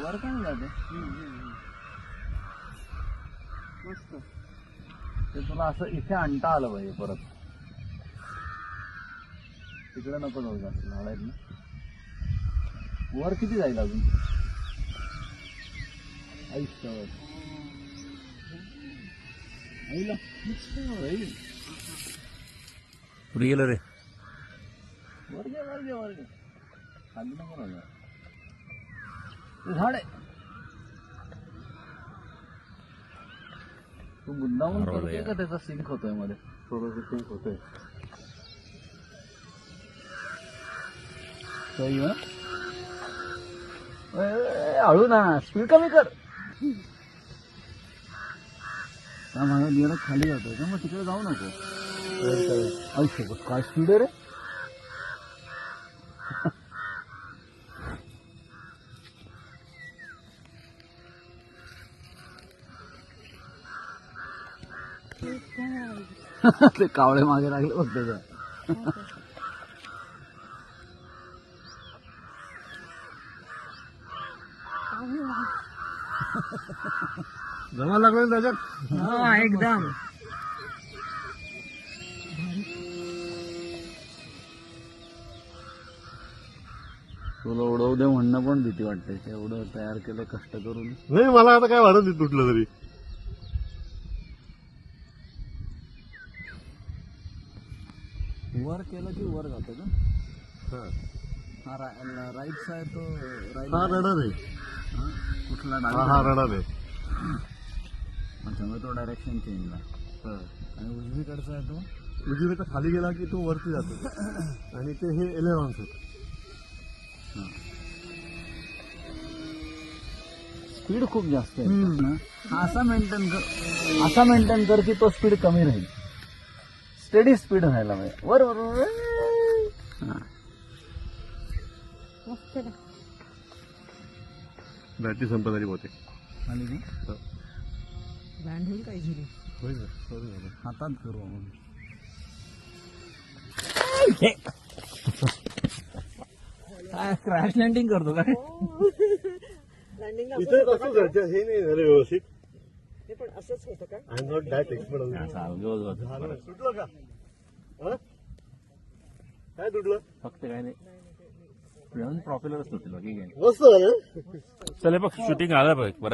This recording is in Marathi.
वर काय जाते मस्त. ते तुला असं इथे आणता आलं पाहिजे परत. तिकडे नको जाऊ जास्त झाड आहेत ना. वर किती जाईल अजून? आईला पुढे गेलं रे. वर घे वर घे वर घे. खाली नको राहू. ते झाड आहे. तू मुद्दामून करतोय का त्याचा सिंक होतोय मध्ये? थोडंसं सिंक होतोय. हळू ना, स्पीड कमी कर. माझा निरा खाली जातोय का? मग तिकडे जाऊ नको. आयुष्य काय स्पीड आहे रे. ते कावळे मागे लागले बघ त्याच्या. जमा लागलं त्याच्यात. एकदम तुला उडवू दे म्हणणं पण भीती वाटते. एवढं तयार केलं कष्ट करून. नाही मला आता काय वाटत नाही तुटलं तरी. वर केलं की वर जातं का? हा राईट साईड तो हा रडार आहे. कुठला हा रडार आहे. अच्छा मग तो डायरेक्शन चेंजला. आणि उजवीकडचा आहे तो उजवीकडे खाली गेला की तो वरती जातो. आणि ते हे एलेरॉन्स आहेत. स्पीड खूप जास्त आहे ना. असा मेंटेन कर की तो स्पीड कमी राहील. स्टेडी स्पीड राहायला पाहिजे. वर वर बॅटरी संपत आली बहुतेक. आली का? लँड होईल काय इझिली. होईल ना, सॉरी झालं. हातात करू आपण. काय क्रॅश लँडिंग करतो काय? लँडिंगला इथे कसं जायचं हे नाही झालं व्यवस्थित. हे पण असंच होतं का? I am not that expert. सुटलं का? हा? काय तुटलं? फक्त काय नाही प्रॉपेलरच तुटलं. मस्त झालं. चल हे बघ शूटिंग आलं बघ बरं.